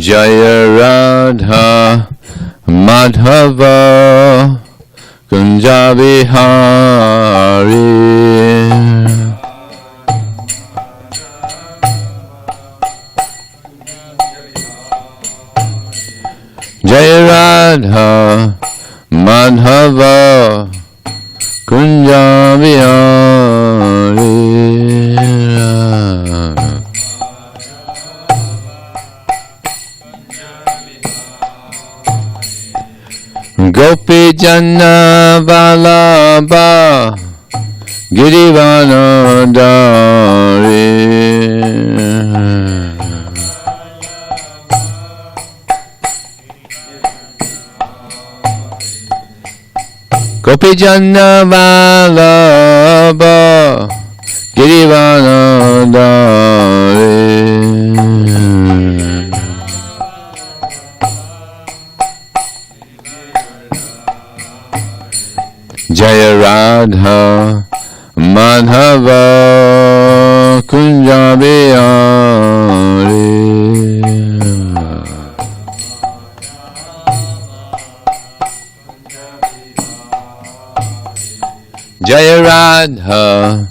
Jaya Radha Madhava Kunja Vihari. Jaya Radha Madhava Kunja Vihari. Gopi Jana Vallabha Girivanodari. Gopi Jana Vallabha Girivanodari. Jaya Radha Madhava Kunja Vihari. Jaya Radha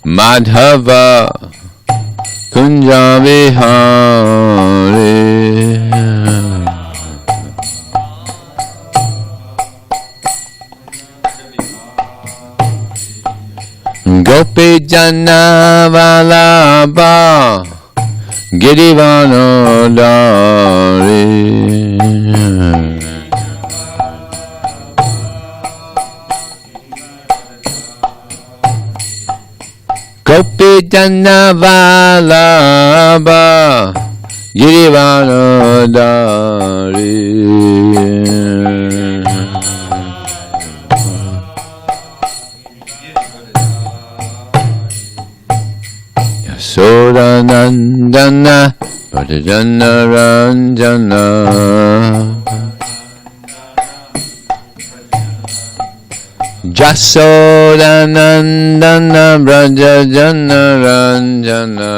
Madhava Kunja Vihari. Gopi Jana Vallabha Girivanodari. Gopi Jana Vallabha Girivanodari. Sodanandana Pradjana Ranjana. Jasodanandana Pradjana Ranjana.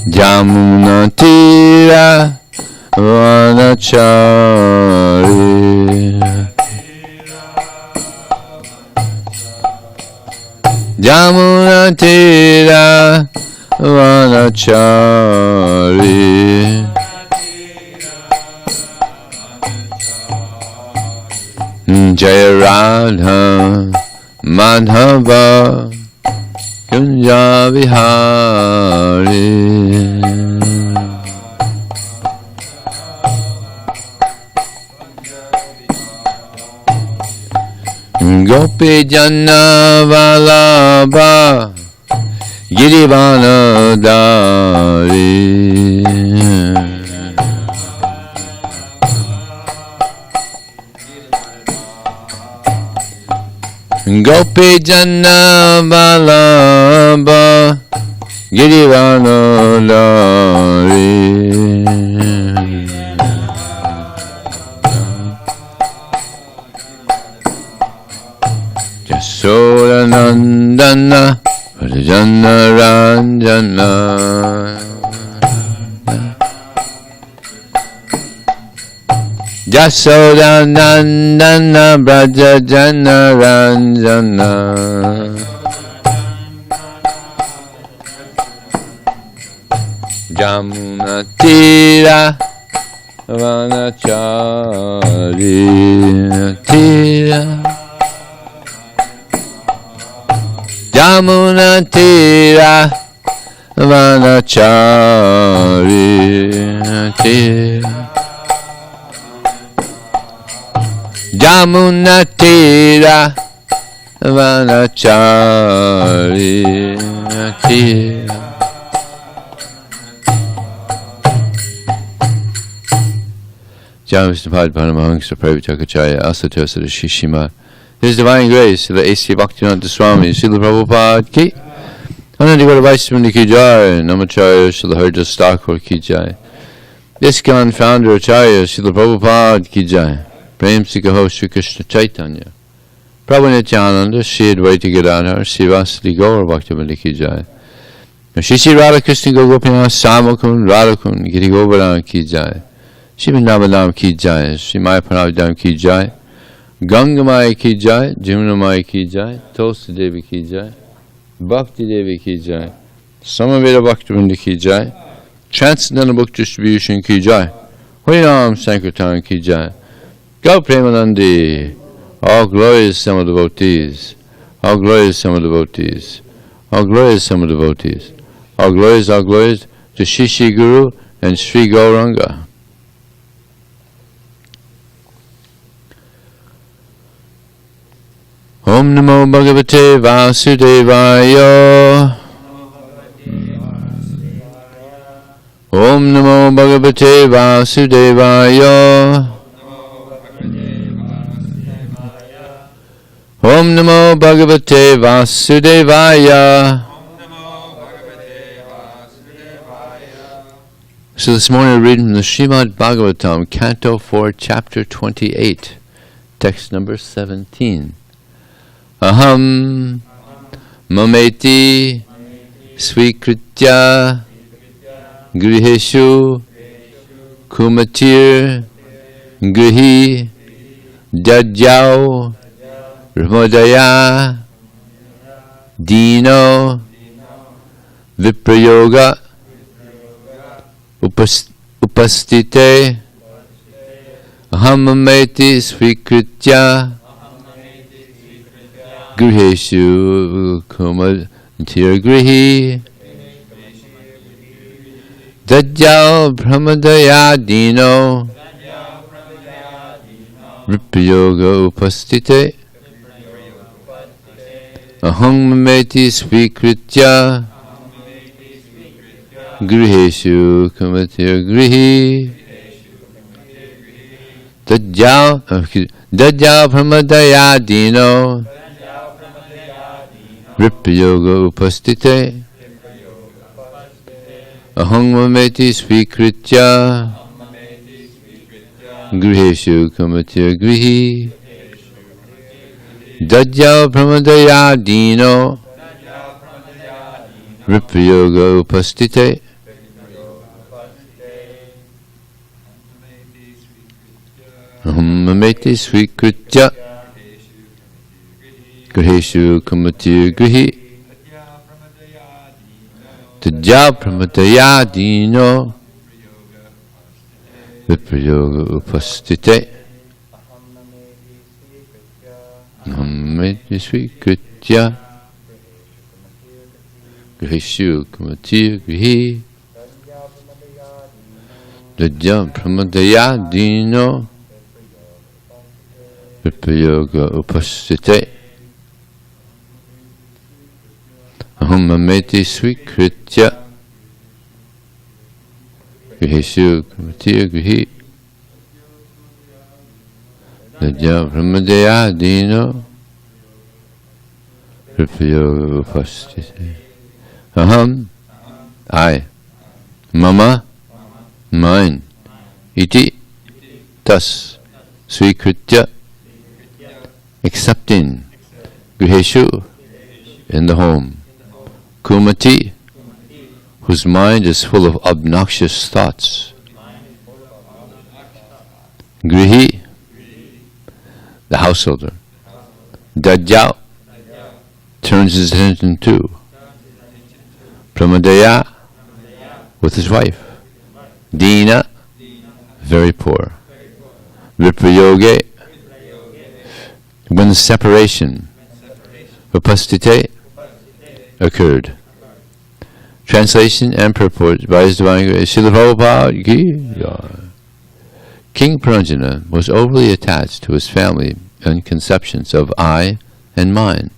Jamuna Tira Vanachari. Jamuna Tira Vanachari. Jaya Radha Madhava Kunja Vihari. Gopi Jana Vallabha Girivanodari. Gopi Jana Vallabha Girivanodari. Jasodanandana Pradjana Ranjana. Jasodanandana Pradjana Ranjana. Jamuna Tira Vanachari. Tira Jamuna Tira Vanachari. Tira Jamuna Tira Vanachari. Tira Jam Vishnu Padmanamahangsa Pravitaka Asatosa Shishima. His Divine Grace, Srila A.C. Bhakti Swami, Srila Prabhupada Ki. SanDiego Vaismani Ki Jai, Namacharya Srila Haridas Thakur Ki Jai. ISKCON Founder Acharya Srila Prabhupada Ki Jai. Prem Sikaho Sri Krishna Chaitanya. Prabhu Nityananda, Sri Advaita Gadadhar, Sri Vasili Gaur Bhaktivinoda Ki Jai. Shri Shri Radha Krishna Gopinath Samakun Radhakun Giri Govardhan Ki Jai, Shri Vrindavan Ki Jai, Shri Maya Pranavadam Ki Jai, Ganga Maya Ki Jai, Jamuna Maya Ki Jai, Tulsi Devi Ki Jai, Bhakti Devi Ki Jai, Samaveda Bhaktivinoda Ki Jai, Transcendental Book Distribution Ki Jai, Harinam Sankirtan Ki Jai, Gaur Premanandi, all glorious Sama devotees, all glorious Sama devotees, all glorious Sama devotees, all glorious to Shri Shri Guru and Sri Gauranga. Om Namo Bhagavate Vasudevaya. Om Namo Bhagavate Vasudevaya. Om Namo Bhagavate Vasudevaya. So this morning we're reading from the Srimad Bhagavatam, Canto 4, Chapter 28, text number 17. Aham mameti svikritya griheshu kumatir grihi dadjau ramodaya dino viprayoga upastite. Aham mameti svikritya griheshu kumatir grihi dadjau brahmadaya dino viprayoga upastite. Aham mameti svikritya griheshu kumatir grihi dadjau brahmadaya dino viprayoga upastite. Aham mameti svikritya griheshu kumatir grihi dadjau brahmadaya dino viprayoga upastite. Aham mameti svikritya griheshu kumatir grihi dadjau brahmadaya dino viprayoga upastite. Aham mameti svikritya griheshu kumatir grihi dadjau brahmadaya dino viprayoga upastite. Aham mameti svikritya griheshu kumatir grihi dadjau brahmadaya dino viprayoga upastite. Aham, I, mama, mine, iti, thus, svikritya, accepting, griheshu, in the home, kumati, whose mind is full of obnoxious thoughts, grihi, the householder, dadjau, turns his attention to, pramadaya, with his wife, dina, very poor, viprayoge, when the separation, upastite, occurred. Translation and purport by His Divine Grace Srila Prabhupada Ki Jai. King Puranjana was overly attached to his family and conceptions of I and mine.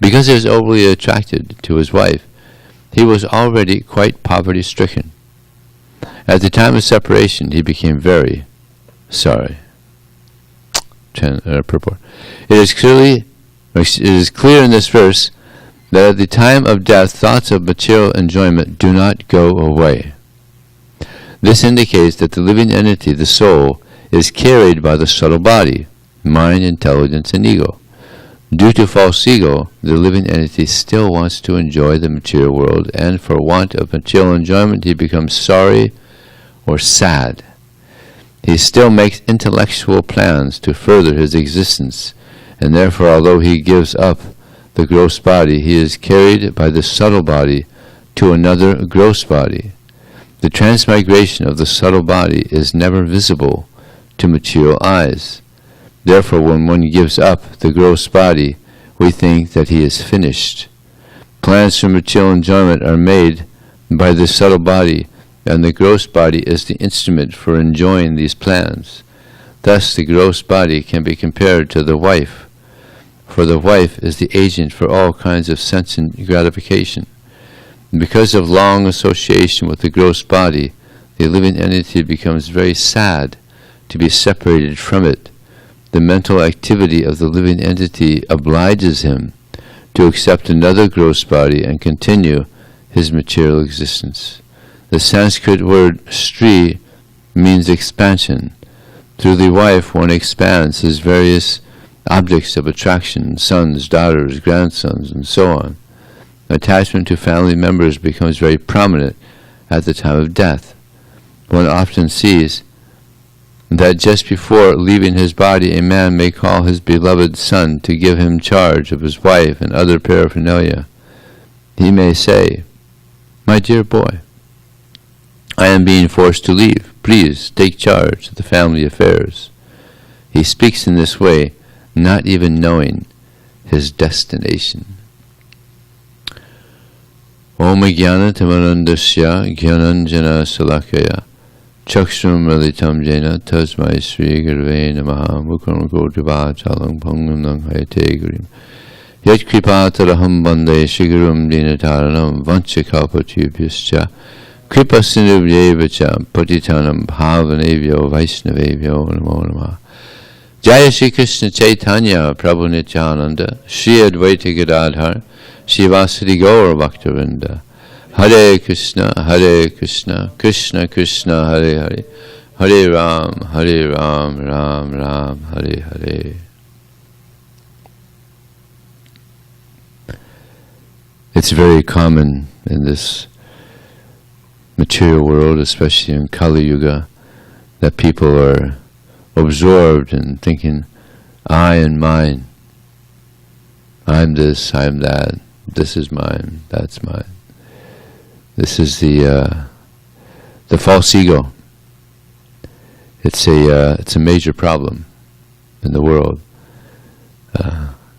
Because he was overly attracted to his wife, he was already quite poverty-stricken. At the time of separation, he became very sorry. Purport. It is clear in this verse that at the time of death, thoughts of material enjoyment do not go away. This indicates that the living entity, the soul, is carried by the subtle body, mind, intelligence, and ego. Due to false ego, the living entity still wants to enjoy the material world, and for want of material enjoyment he becomes sorry or sad. He still makes intellectual plans to further his existence, and therefore, although he gives up the gross body, he is carried by the subtle body to another gross body. The transmigration of the subtle body is never visible to material eyes. Therefore, when one gives up the gross body, we think that he is finished. Plans for material enjoyment are made by the subtle body, and the gross body is the instrument for enjoying these plans. Thus, the gross body can be compared to the wife, for the wife is the agent for all kinds of sense gratification. Because of long association with the gross body, the living entity becomes very sad to be separated from it. The mental activity of the living entity obliges him to accept another gross body and continue his material existence. The Sanskrit word Stri means expansion. Through the wife one expands his various objects of attraction, sons, daughters, grandsons, and so on. Attachment to family members becomes very prominent at the time of death. One often sees that just before leaving his body, a man may call his beloved son to give him charge of his wife and other paraphernalia. He may say, "My dear boy, I am being forced to leave. Please take charge of the family affairs." He speaks in this way, not even knowing his destination. Om Jnana Tamanandasya Jnananjana Salakaya Chakshram Ralitam Jena Tasmai Sri Gurve Namaha Mukram Godiva Chalang Pangam Nang Hayate Gurim Yat Kripataraham Bande Shigurum Dinataranam Vanchakapatubhyascha Kripa Sindhubhyevacha Patitanam Bhavanevyo Vaishnavevyo Namo Namaha. Jaya Shri Krishna Chaitanya Prabhu Nityananda Shri Advaita Gadadhar Shivasati Gaur Bhaktavinda. Hare Krishna, Krishna Krishna, Hare Hare, Hare Ram, Ram Ram, Hare Hare. It's very common in this material world, especially in Kali Yuga, that people are absorbed in thinking, I and mine. I'm this, I'm that. This is mine, that's mine. This is the false ego. It's a major problem in the world.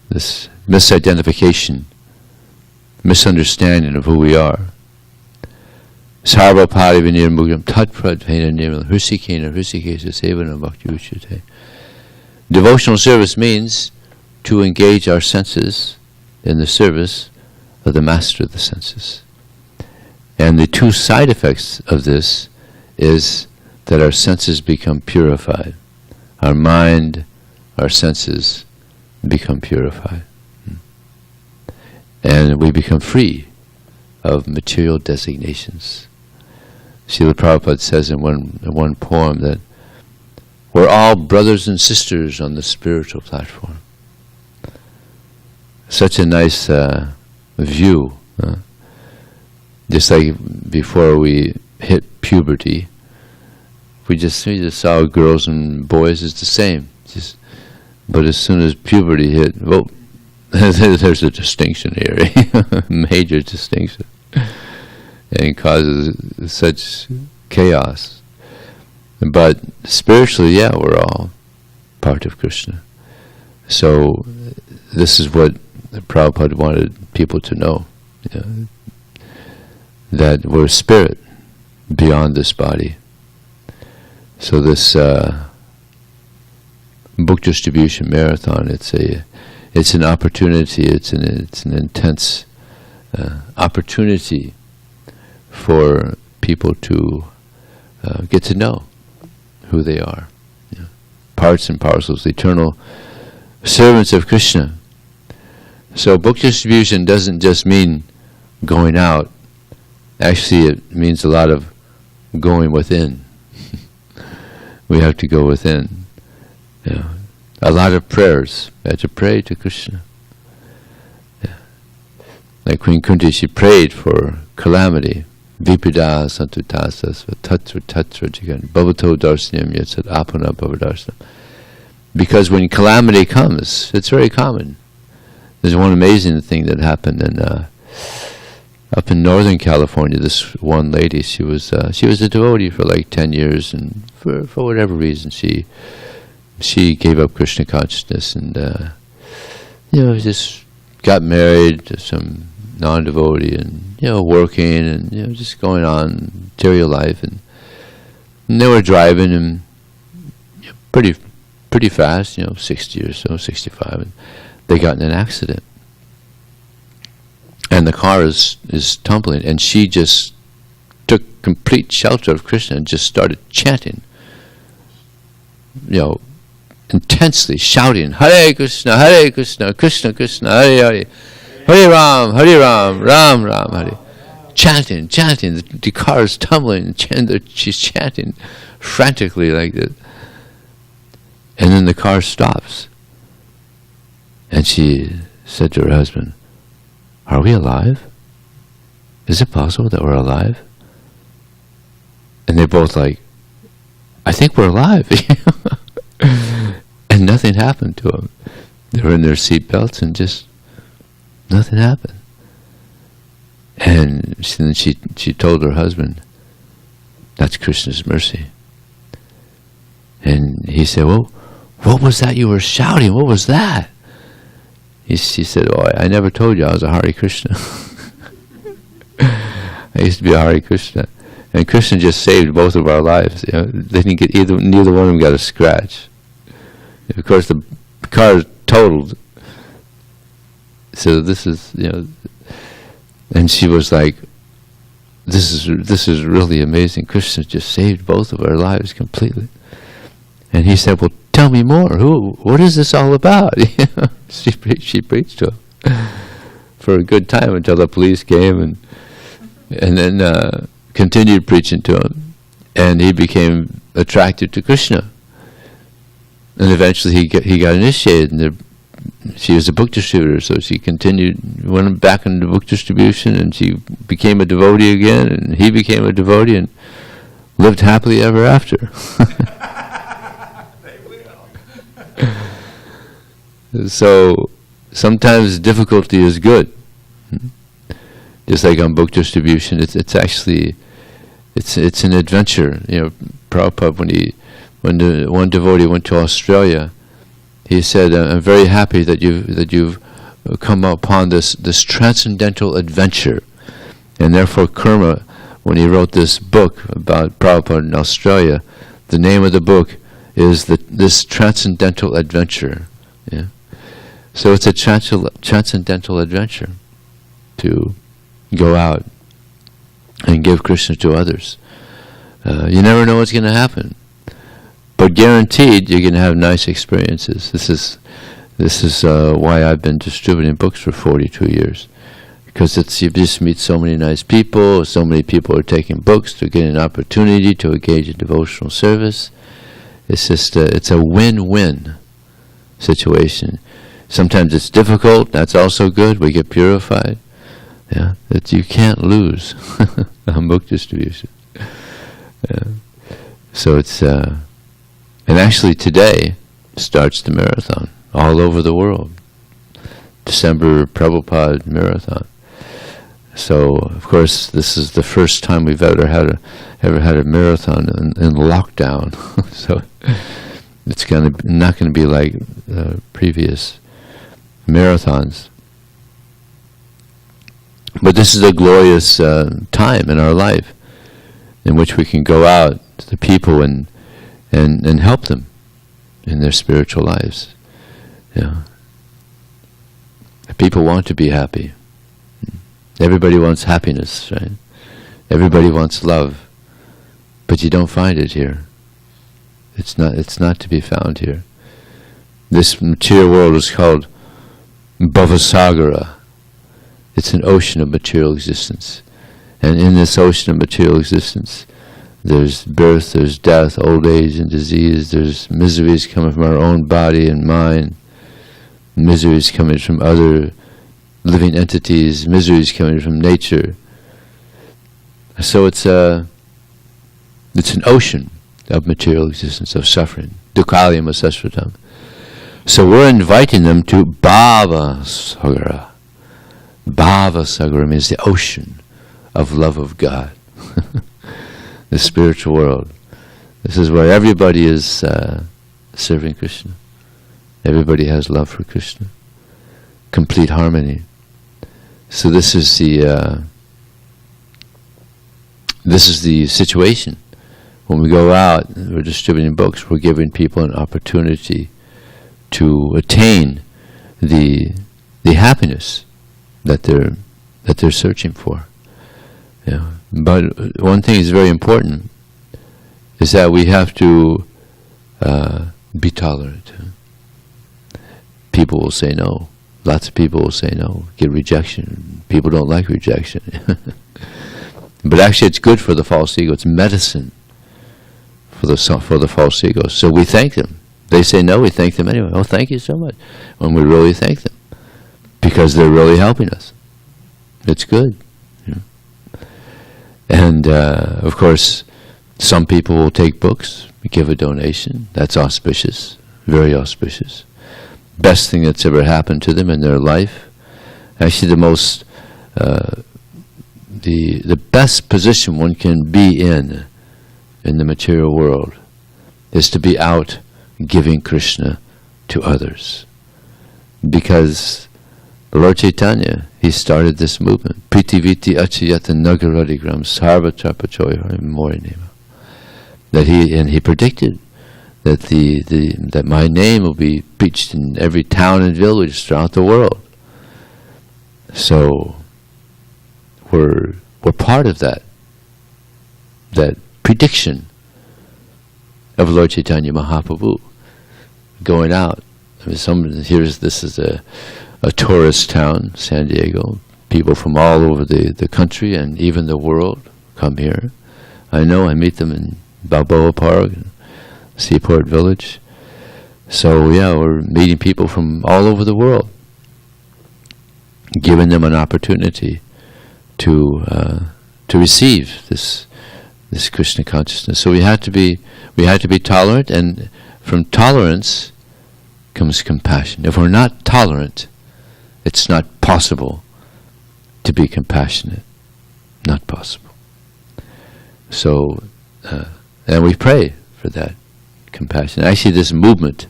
This misidentification, misunderstanding of who we are. Sarva parivinir mugram tatpradvena nirmal hrisikena hrisikesa sevana bhakti uchate. Devotional service means to engage our senses in the service of the master of the senses. And the two side effects of this is that our senses become purified. Our mind, our senses become purified. And we become free of material designations. Srila Prabhupada says in one poem that we're all brothers and sisters on the spiritual platform. Such a nice view. Just like before we hit puberty, we just saw girls and boys as the same. But as soon as puberty hit, well, there's a distinction here, major distinction, and it causes such chaos. But spiritually, yeah, we're all part of Krishna. So this is what Prabhupada wanted people to know. That we're spirit beyond this body. So this book distribution marathon, it's an opportunity. It's an intense opportunity for people to get to know who they are. Parts and parcels, eternal servants of Krishna. So book distribution doesn't just mean going out. Actually, it means a lot of going within. We have to go within. A lot of prayers. We have to pray to Krishna. Like Queen Kunti, she prayed for calamity. Vipada santutasas tatra tatra jigan bhavato darsanyam yatsat apana bhavadarsana. Because when calamity comes, it's very common. There's one amazing thing that happened up in Northern California. This one lady, she was a devotee for like 10 years, and for whatever reason, she gave up Krishna consciousness, and just got married to some non-devotee, and working, and just going on material life, and they were driving, and pretty fast, 60 or so, 65, and they got in an accident, and the car is tumbling, and she just took complete shelter of Krishna and just started chanting, intensely shouting, Hare Krishna, Krishna Krishna, Hare Hare, Hare Ram, Ram Ram, Hare. Chanting, the car is tumbling, she's chanting frantically like this. And then the car stops. And she said to her husband, "Are we alive? Is it possible that we're alive?" And they're both like, "I think we're alive." And nothing happened to them. They were in their seatbelts and just nothing happened. And then she told her husband, "That's Krishna's mercy." And he said, "Well, what was that you were shouting? What was that?" She said, "Oh, I never told you I was a Hare Krishna." I used to be a Hare Krishna. And Krishna just saved both of our lives. They didn't get neither one of them got a scratch. Of course, the car is totaled. So this is, and she was like, this is really amazing. Krishna just saved both of our lives completely. And he said, "Well, tell me more. What is this all about?" She preached to him for a good time until the police came, and then continued preaching to him, and he became attracted to Krishna. And eventually he got initiated, and she was a book distributor, so she went back into book distribution, and she became a devotee again, and he became a devotee, and lived happily ever after. So sometimes difficulty is good. Just like on book distribution, it's actually it's an adventure. Prabhupada, when the one devotee went to Australia, he said, "I'm very happy that you've come upon this transcendental adventure." And therefore karma, when he wrote this book about Prabhupada in Australia, the name of the book is this transcendental adventure. Yeah. So it's a transcendental adventure to go out and give Krishna to others. You never know what's going to happen, but guaranteed you're going to have nice experiences. This is why I've been distributing books for 42 years, because you just meet so many nice people. So many people are taking books to get an opportunity to engage in devotional service. It's just it's a win-win situation. Sometimes it's difficult. That's also good. We get purified. Yeah, that you can't lose on book distribution. Yeah. So it's and actually today starts the marathon all over the world. December Prabhupada marathon. So of course this is the first time we've ever had a marathon in lockdown. So it's not going to be like previous marathons. But this is a glorious time in our life in which we can go out to the people and help them in their spiritual lives. Yeah. People want to be happy. Everybody wants happiness, right? Everybody wants love, but you don't find it here. It's not to be found here. This material world is called Bhavasagara. It's an ocean of material existence. And in this ocean of material existence, there's birth, there's death, old age and disease, there's miseries coming from our own body and mind, miseries coming from other living entities, miseries coming from nature. So it's an ocean of material existence, of suffering. Dukhalayam asasratam. So we're inviting them to Bhava Sagara. Bhava Sagara means the ocean of love of God. The spiritual world. This is where everybody is serving Krishna. Everybody has love for Krishna. Complete harmony. So this is the situation. When we go out, we're distributing books, we're giving people an opportunity to attain the happiness that they're searching for. Yeah. But one thing is very important, is that we have to be tolerant. People will say no. Lots of people will say no, get rejection. People don't like rejection. But actually it's good for the false ego. It's medicine for the false ego. So we thank them. They say no, we thank them anyway. Oh, thank you so much. And we really thank them, because they're really helping us. It's good. And of course, some people will take books, give a donation. That's auspicious, very auspicious. Best thing that's ever happened to them in their life. Actually, the best position one can be in the material world is to be out giving Krishna to others. Because the Lord Chaitanya, he started this movement. Pritiviti achayata nagaradigram sarvatrapachoya morinema. That he predicted that that my name will be preached in every town and village throughout the world. So we're part of that prediction of Lord Chaitanya Mahaprabhu going out. I mean, this is a tourist town, SanDiego. People from all over the country and even the world come here. I meet them in Balboa Park, Seaport Village. So yeah, we're meeting people from all over the world, giving them an opportunity to receive this Krishna consciousness. So we had to be tolerant, and from tolerance comes compassion. If we're not tolerant, it's not possible to be compassionate. Not possible. So, and we pray for that compassion. Actually, this movement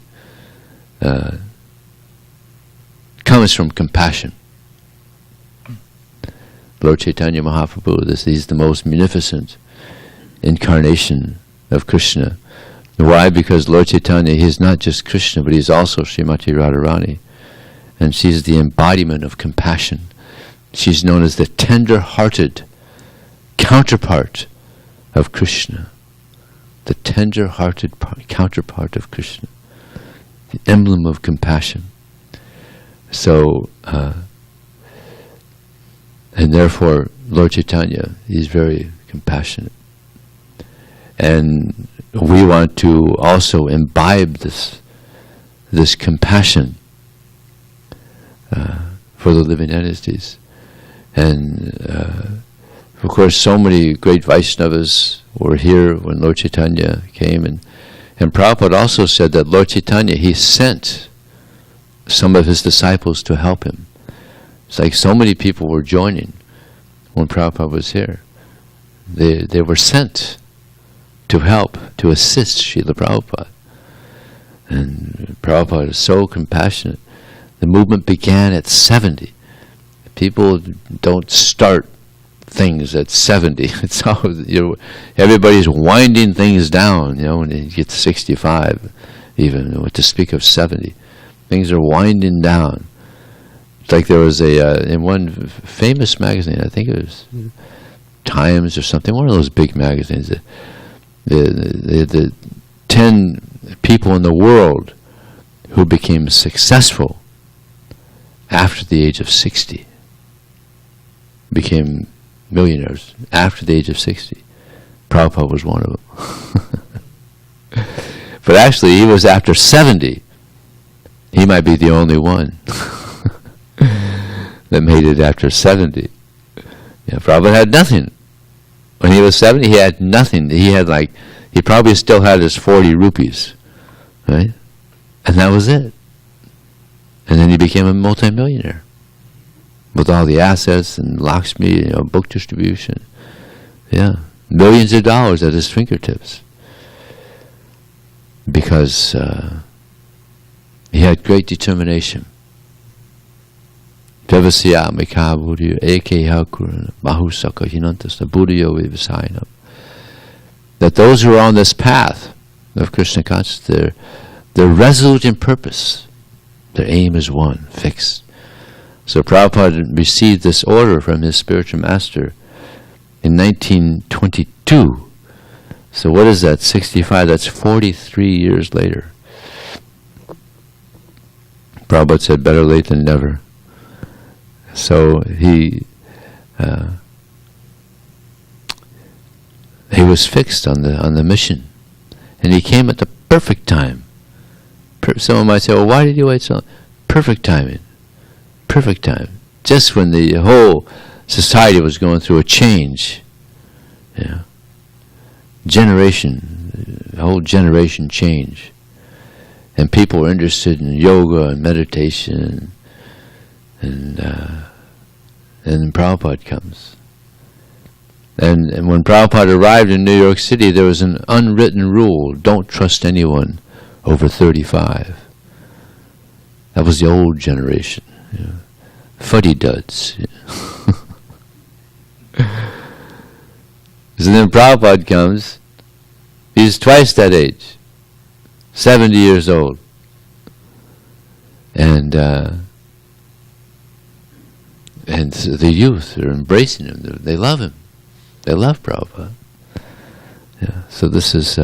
comes from compassion. Lord Chaitanya Mahaprabhu, he's the most munificent incarnation of Krishna. Why? Because Lord Chaitanya, he's not just Krishna, but he's also Srimati Radharani. And she's the embodiment of compassion. She's known as the tender-hearted counterpart of Krishna. The tender-hearted counterpart of Krishna. The emblem of compassion. So, and therefore, Lord Chaitanya, he's very compassionate. And we want to also imbibe this compassion for the living entities. And of course, so many great Vaishnavas were here when Lord Chaitanya came, and Prabhupada also said that Lord Chaitanya, he sent some of his disciples to help him. It's like so many people were joining when Prabhupada was here. They were sent to help, to assist Srila Prabhupada. And Prabhupada is so compassionate. The movement began at 70. People don't start things at 70. It's all, everybody's winding things down, when you get to 65, even, to speak of 70. Things are winding down. It's like there was in one famous magazine, I think it was Times or something, one of those big magazines, the 10 people in the world who became successful after the age of 60, became millionaires after the age of 60. Prabhupada was one of them. But actually, he was after 70. He might be the only one. that made it after 70. Prabhupada had nothing. When he was 70, he had nothing. He probably still had his 40 rupees, right? And that was it. And then he became a multimillionaire with all the assets and Lakshmi, book distribution. Yeah, millions of dollars at his fingertips. Because he had great determination. That those who are on this path of Krishna consciousness, they're resolute in purpose. Their aim is one, fixed. So Prabhupada received this order from his spiritual master in 1922. So what is that? 65, that's 43 years later. Prabhupada said, better late than never. So he was fixed on the mission, and he came at the perfect time. Someone might say, well, why did you wait so long? Perfect timing. Perfect time. Just when the whole society was going through a change. A whole generation change. And people were interested in yoga and meditation, and then Prabhupada comes. And when Prabhupada arrived in New York City, there was an unwritten rule: don't trust anyone over 35. That was the old generation. Fuddy-duds. So then Prabhupada comes. He's twice that age, 70 years old. And the youth are embracing him. They love him. They love Prabhupada. So this is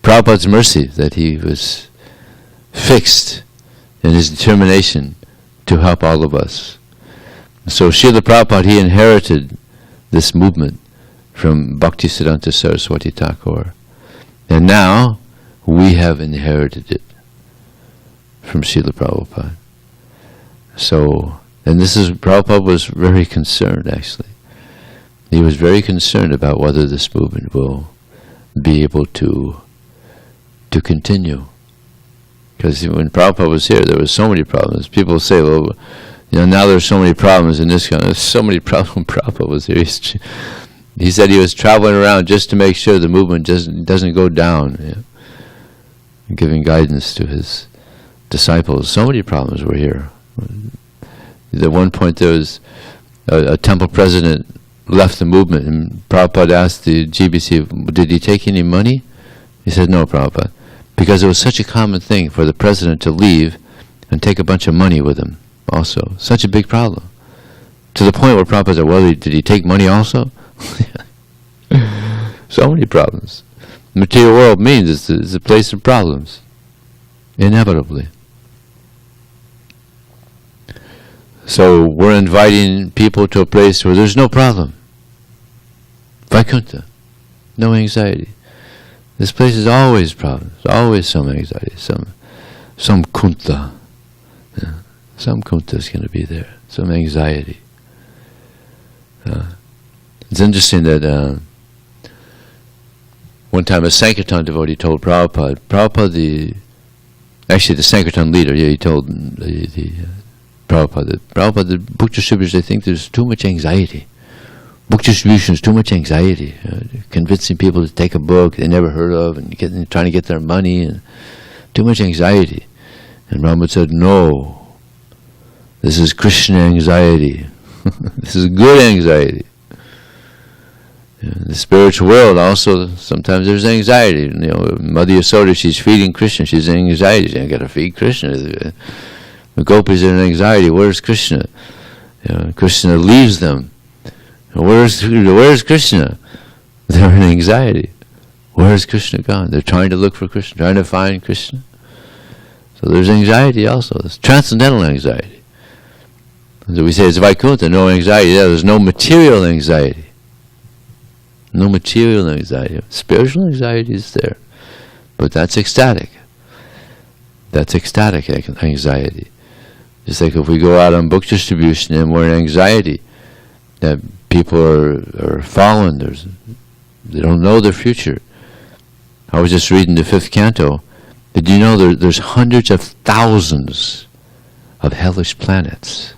Prabhupada's mercy, that he was fixed in his determination to help all of us. So Srila Prabhupada, he inherited this movement from Bhaktisiddhanta Saraswati Thakur. And now we have inherited it from Srila Prabhupada. So, and Prabhupada was very concerned, actually. He was very concerned about whether this movement will be able to continue. Because when Prabhupada was here, there were so many problems. People say, well, now there's so many problems in this country. There's so many problems when Prabhupada was here. He said he was traveling around just to make sure the movement doesn't go down, giving guidance to his disciples. So many problems were here. At one point there was a temple president left the movement, and Prabhupada asked the GBC, did he take any money? He said, no, Prabhupada. Because it was such a common thing for the president to leave and take a bunch of money with him also. Such a big problem. To the point where Prabhupada said, well, did he take money also? So many problems. The material world means it's a place of problems. Inevitably. So we're inviting people to a place where there's no problem. Vaikuntha. No anxiety. This place is always problems, always some anxiety, some kunta. Some kunta is going to be there, some anxiety. It's interesting that one time a Sankirtan devotee told Prabhupada, the Sankirtan leader, he told the Prabhupada, the book distributors, they think there's too much anxiety. Book distribution is too much anxiety. Convincing people to take a book they never heard of and trying to get their money, and too much anxiety. And Prabhupada said, no, this is Krishna anxiety. This is good anxiety. In the spiritual world also, sometimes there's anxiety. Mother Yasoda, she's feeding Krishna, she's in anxiety. She's got to feed Krishna. The gopis are in anxiety. Where's Krishna? Krishna leaves them. Where's Krishna? They're in anxiety. Where's Krishna gone? They're trying to look for Krishna, trying to find Krishna. So there's anxiety also. There's transcendental anxiety. So we say it's Vaikuntha, no anxiety. Yeah, there's no material anxiety. No material anxiety. Spiritual anxiety is there. But that's ecstatic. That's ecstatic anxiety. Just like if we go out on book distribution and we're in anxiety that people are fallen, they don't know their future. I was just reading the 5th canto. Did you know there's hundreds of thousands of hellish planets?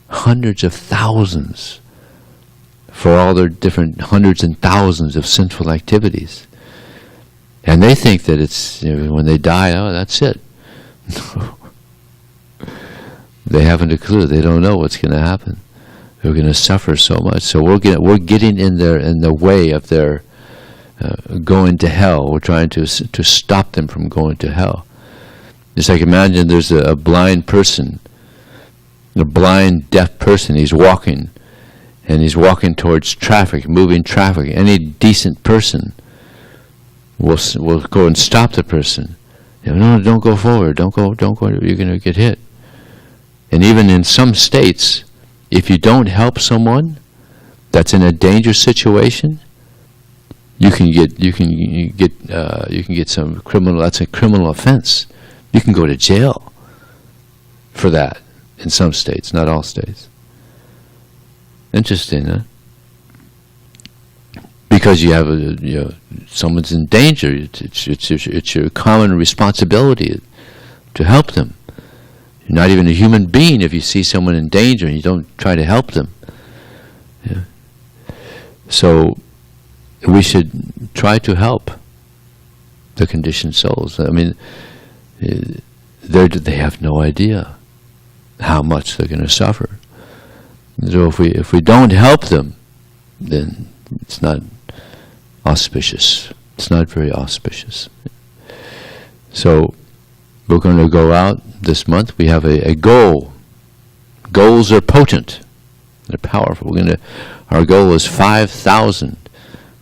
Hundreds of thousands for all their different hundreds and thousands of sinful activities. And they think that it's, when they die, oh, that's it. They haven't a clue. They don't know what's going to happen. They're going to suffer so much. So we're getting in the way of their going to hell. We're trying to stop them from going to hell. It's like, imagine there's a blind person, a blind deaf person. He's walking, and he's walking towards traffic, moving traffic. Any decent person will go and stop the person. No, don't go forward. Don't go. You're going to get hit. And even in some states, if you don't help someone that's in a dangerous situation, you can get some criminal. That's a criminal offense. You can go to jail for that in some states, not all states. Interesting, huh? Because you have someone's in danger. It's your common responsibility to help them. You're not even a human being if you see someone in danger and you don't try to help them. Yeah. So we should try to help the conditioned souls. I mean, they have no idea how much they're going to suffer. So if we don't help them, then it's not auspicious. It's not very auspicious. So we're going to go out this month. We have a goal. Goals are potent. They're powerful. Our goal is 5,000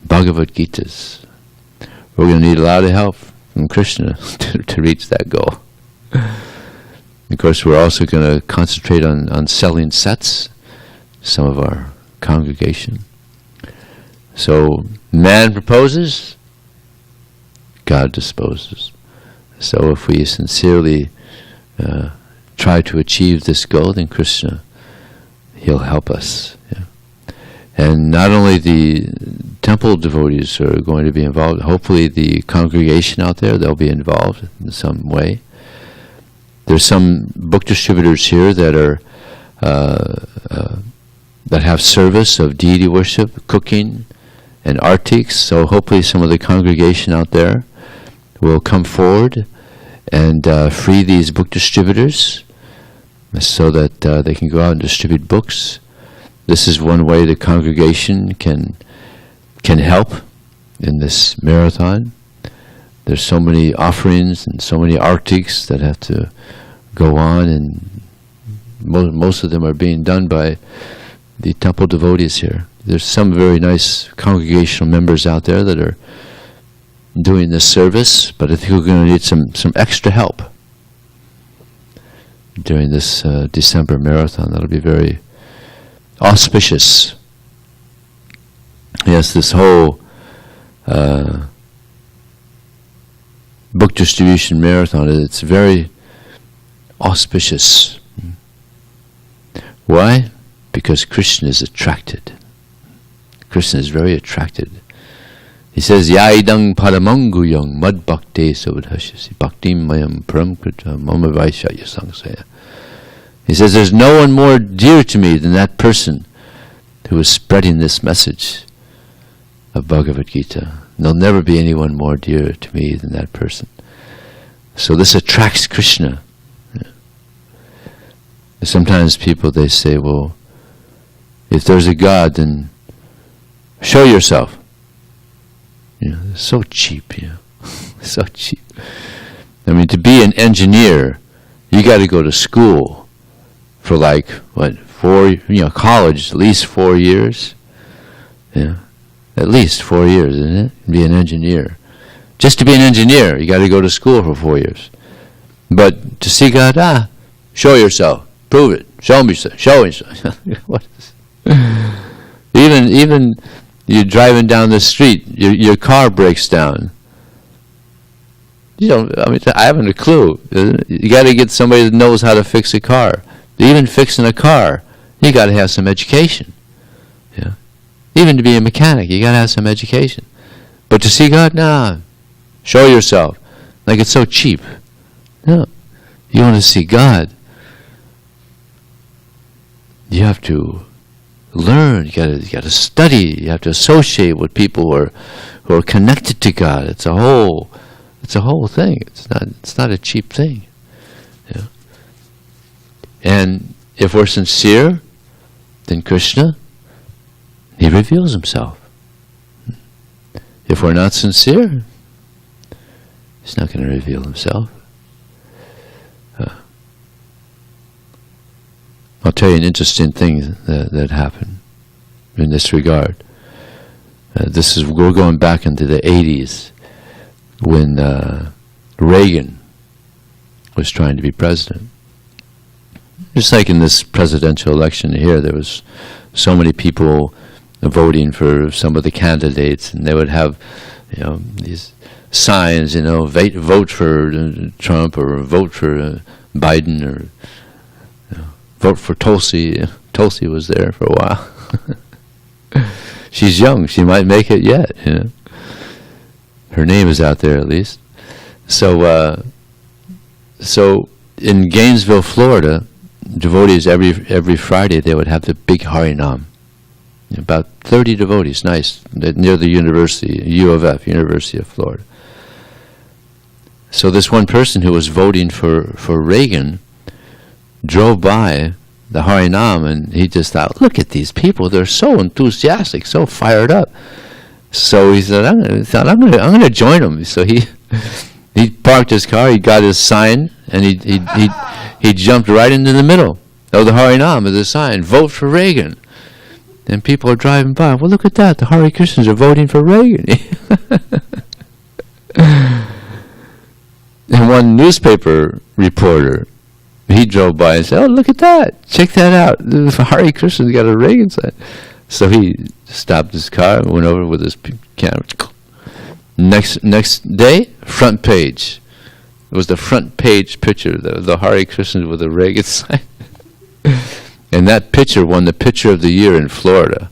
Bhagavad Gitas. We're going to need a lot of help from Krishna to reach that goal. Of course, we're also going to concentrate on selling sets, some of our congregation. So, man proposes, God disposes. So if we sincerely try to achieve this goal, then Krishna, he'll help us. Yeah. And not only the temple devotees are going to be involved, hopefully the congregation out there, they'll be involved in some way. There's some book distributors here that are that have service of deity worship, cooking, and artiques. So hopefully some of the congregation out there will come forward and free these book distributors so that they can go out and distribute books. This is one way the congregation can help in this marathon. There's so many offerings and so many artiques that have to go on, and most of them are being done by the temple devotees here. There's some very nice congregational members out there that are doing this service, but I think we're going to need some extra help during this December marathon. That'll be very auspicious. Yes, this whole book distribution marathon, it's very auspicious. Why? Because Krishna is attracted. Krishna is very attracted. He says, Yaidang paramanguyang mad bhakti savadhashasi bhaktim mayam paramkrita mama vaishya sangsaya. He says, there's no one more dear to me than that person who is spreading this message of Bhagavad Gita. There'll never be anyone more dear to me than that person. So this attracts Krishna. Yeah. Sometimes people, they say, well, if there's a God, then show yourself. It's so cheap, so cheap. I mean, to be an engineer, you got to go to school for like, college, at least 4 years. Yeah, at least 4 years, isn't it? Be an engineer. Just to be an engineer, you got to go to school for 4 years. But to see God, show yourself, prove it, show me so, show me so. What is even you're driving down the street, your car breaks down. I haven't a clue. You got to get somebody that knows how to fix a car. Even fixing a car, you got to have some education. Yeah. Even to be a mechanic, you got to have some education. But to see God, nah. Show yourself. Like it's so cheap. No. You want to see God, you have to learn. You got to study. You have to associate with people who are connected to God. It's a whole thing. It's not a cheap thing. Yeah. And if we're sincere, then Krishna, he reveals himself. If we're not sincere, he's not going to reveal himself. I'll tell you an interesting thing that happened in this regard. We're going back into the 80s when Reagan was trying to be president. Just like in this presidential election here, there was so many people voting for some of the candidates, and they would have, these signs, vote for Trump or vote for Biden or vote for Tulsi. Tulsi was there for a while. She's young. She might make it yet. Her name is out there at least. So in Gainesville, Florida, devotees every Friday they would have the big Harinam. About 30 devotees, nice, near the university, U of F, University of Florida. So this one person who was voting for Reagan drove by the Harinam, and he just thought, look at these people, they're so enthusiastic, so fired up. So he said, I'm going to join them. So he parked his car, he got his sign, and he jumped right into the middle of the Harinam with the sign, vote for Reagan. And people are driving by, well, look at that, the Hare Krishnas are voting for Reagan. And one newspaper reporter, he drove by and said, oh, look at that, check that out, the Hare Krishna's got a Reagan sign. So he stopped his car and went over with his camera. Next day, front page. It was the front page picture, the Hare Krishnas with a Reagan sign. And that picture won the Picture of the Year in Florida.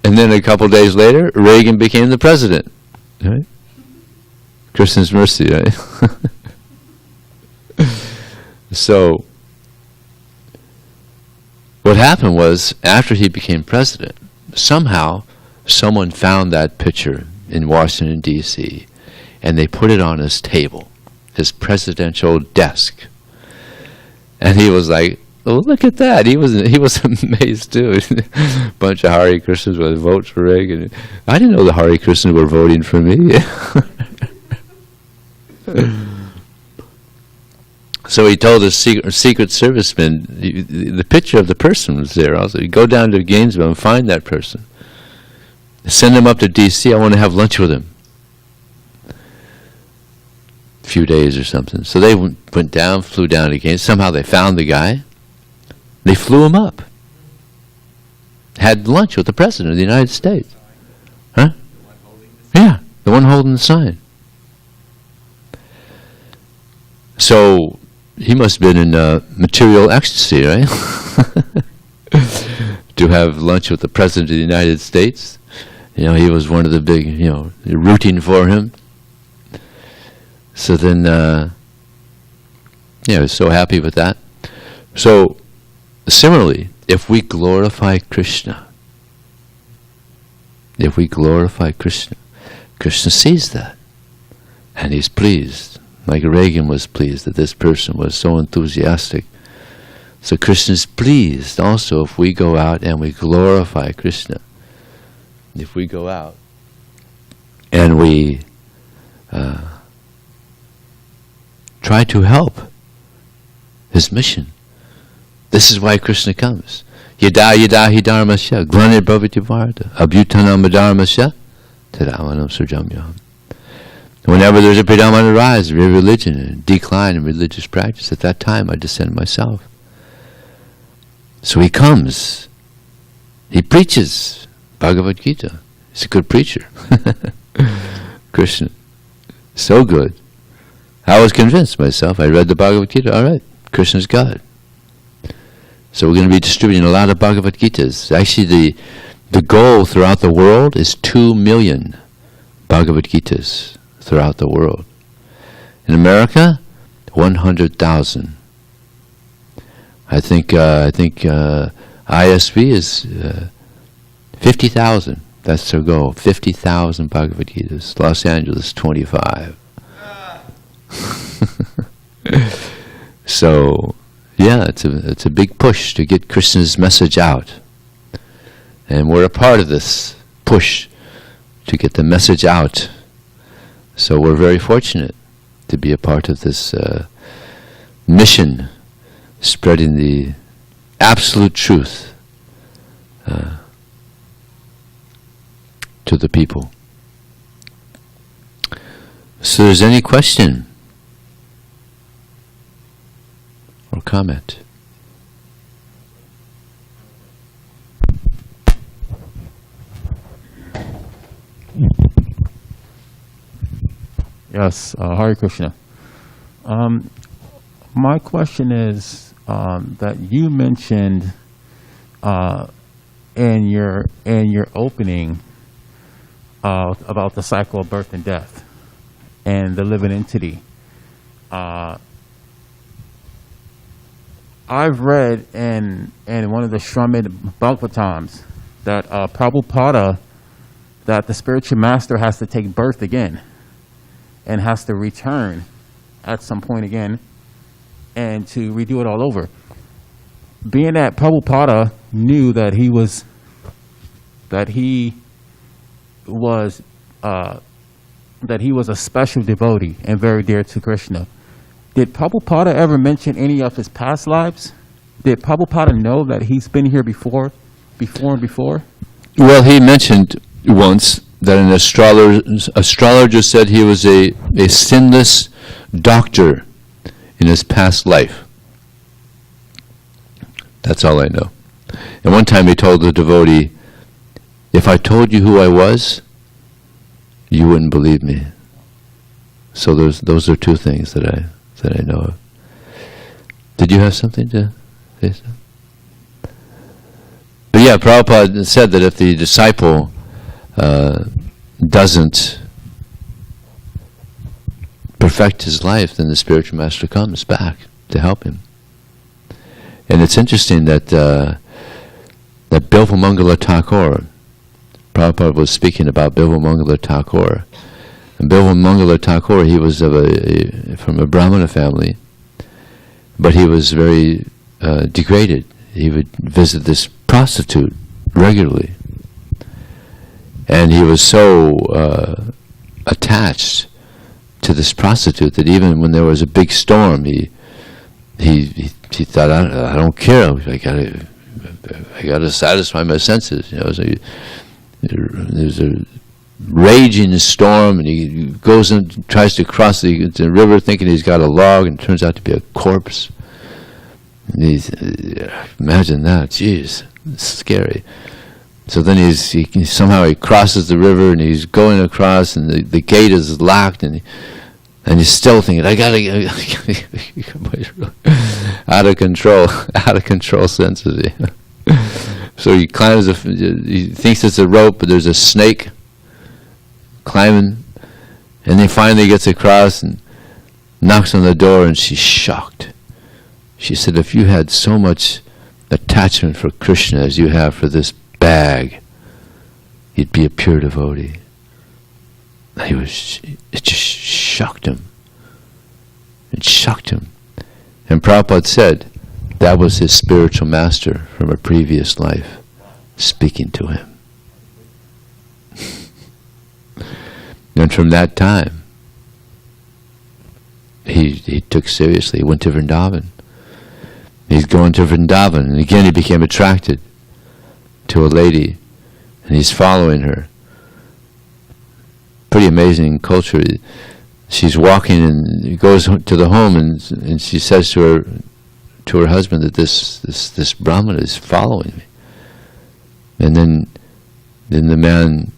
And then a couple days later, Reagan became the president. Right? Krishna's mercy, right? So, what happened was, after he became president, somehow someone found that picture in Washington, D.C., and they put it on his table, his presidential desk. And he was like, oh, look at that. He was amazed too. Bunch of Hare Krishnas with votes for Reagan. I didn't know the Hare Krishnas were voting for me. So he told his secret serviceman, the picture of the person was there also. You go down to Gainesville and find that person. Send him up to D.C. I want to have lunch with him. A few days or something. So they went down, flew down again. Somehow they found the guy. They flew him up. Had lunch with the President of the United States. Huh? Yeah, the one holding the sign. So he must have been in material ecstasy, right? To have lunch with the President of the United States. He was one of the big, rooting for him. So then, I was so happy with that. So, similarly, if we glorify Krishna, Krishna sees that. And he's pleased. Like Reagan was pleased that this person was so enthusiastic. So Krishna's pleased also if we go out and we glorify Krishna. If we go out and we try to help his mission. This is why Krishna comes. Yada yada hi dharmasya glanir bhavati bharata abhyutanam dharmasya tadavanam surjamyam. Whenever there's a predominant rise of religion and decline in religious practice, at that time I descend myself. So he comes. He preaches Bhagavad Gita. He's a good preacher. Krishna. So good. I was convinced myself. I read the Bhagavad Gita. All right, Krishna's God. So we're going to be distributing a lot of Bhagavad Gitas. Actually, the goal throughout the world is 2 million Bhagavad Gitas throughout the world. In America, 100,000. I think ISV is 50,000. That's their goal. 50,000 Bhagavad Gitas. Los Angeles, 25. So, yeah, it's a big push to get Krishna's message out, and we're a part of this push to get the message out. So we're very fortunate to be a part of this mission, spreading the absolute truth to the people. So there's any question or comment? Yes, Hare Krishna. My question is that you mentioned in your opening about the cycle of birth and death and the living entity. I've read in one of the Srimad Bhagavatams that Prabhupada, that the spiritual master has to take birth again and has to return at some point again and to redo it all over. Being that Prabhupada knew that he was a special devotee and very dear to Krishna, did Prabhupada ever mention any of his past lives? Did Prabhupada know that he's been here before? Well, he mentioned once that an astrologer said he was a sinless doctor in his past life. That's all I know. And one time he told the devotee, if I told you who I was, you wouldn't believe me. So those are two things that I know of. Did you have something to say? But yeah, Prabhupada said that if the disciple doesn't perfect his life, then the spiritual master comes back to help him. And it's interesting that Bilvamangala Thakur, Prabhupada was speaking about Bilvamangala Thakur. And Bilvamangala Thakur, he was from a Brahmana family, but he was very degraded. He would visit this prostitute regularly. And he was so attached to this prostitute that even when there was a big storm, he thought, I don't care. I gotta satisfy my senses. So there's a raging storm, and he goes and tries to cross the river, thinking he's got a log, and it turns out to be a corpse. And imagine that, jeez, it's scary. So then he somehow crosses the river, and he's going across, and the gate is locked, and he's still thinking, I gotta out of control senses. So he climbs. He thinks it's a rope, but there's a snake climbing, and then finally gets across and knocks on the door, and she's shocked. She said, if you had so much attachment for Krishna as you have for this bag, you'd be a pure devotee. It just shocked him. It shocked him. And Prabhupada said that was his spiritual master from a previous life speaking to him. And from that time, he took seriously. He went to Vrindavan. He's going to Vrindavan, and again he became attracted to a lady, and he's following her. Pretty amazing culture. She's walking and goes to the home, and she says to her husband that this Brahmana is following me. And then the man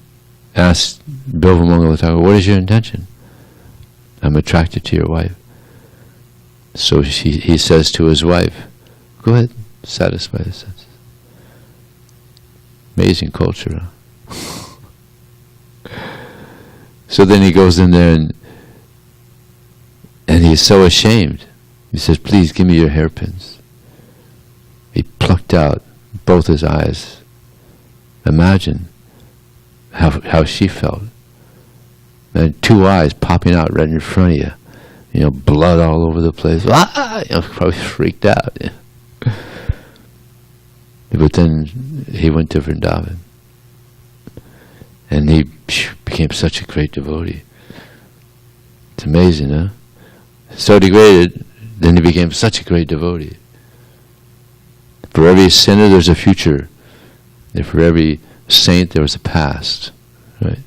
asked Bilvamangal Thakur, what is your intention? I'm attracted to your wife. So he says to his wife, go ahead, satisfy the senses. Amazing culture. Huh? So then he goes in there and he's so ashamed. He says, please give me your hairpins. He plucked out both his eyes. Imagine how she felt. And 2 eyes popping out right in front of you. You know, blood all over the place. Ah! You know, probably freaked out. Yeah. But then he went to Vrindavan. And he became such a great devotee. It's amazing, huh? So degraded, then he became such a great devotee. For every sinner, there's a future. And for every saint, there was a past. Right?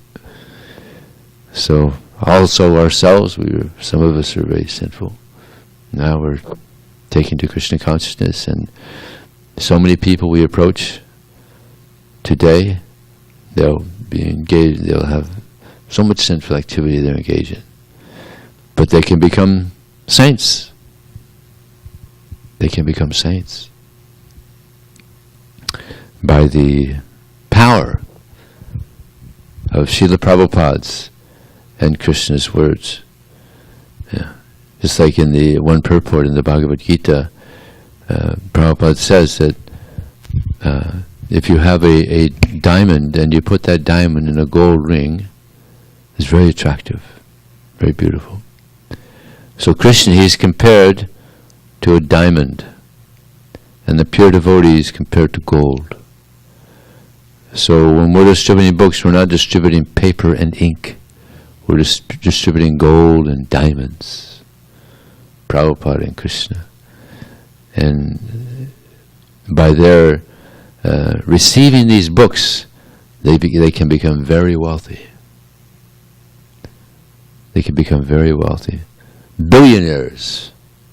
So, also ourselves, some of us are very sinful. Now we're taken to Krishna consciousness, and so many people we approach today, they'll be engaged, they'll have so much sinful activity they're engaged in. But they can become saints. They can become saints by the power of Srila Prabhupada's and Krishna's words. Yeah. Just like in the one purport in the Bhagavad Gita, Prabhupada says that if you have a diamond and you put that diamond in a gold ring, it's very attractive, very beautiful. So Krishna, he is compared to a diamond, and the pure devotee is compared to gold. So when we're distributing books, we're not distributing paper and ink. We're distributing gold and diamonds. Prabhupada and Krishna. And by their receiving these books, they can become very wealthy. They can become very wealthy. Billionaires,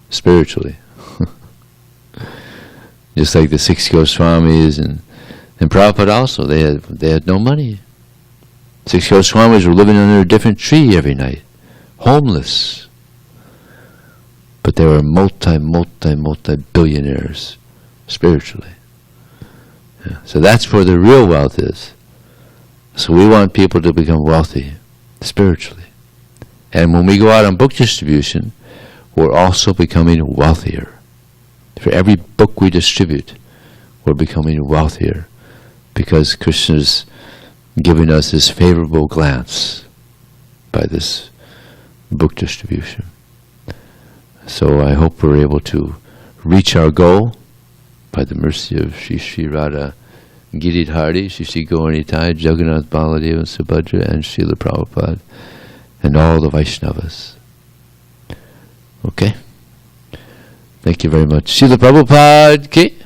spiritually. Just like the 6 Goswamis and Prabhupada also, they had no money. 6 Goswamis were living under a different tree every night, homeless. But they were multi-billionaires spiritually. Yeah. So that's where the real wealth is. So we want people to become wealthy spiritually. And when we go out on book distribution, we're also becoming wealthier. For every book we distribute, we're becoming wealthier, because Krishna's giving us his favorable glance by this book distribution. So I hope we're able to reach our goal by the mercy of Sri Radha Giridhari, Sri Gauranitai, Jagannath Baladeva, Subhadra, and Srila Prabhupada, and all the Vaishnavas. Okay? Thank you very much. Srila Prabhupada ki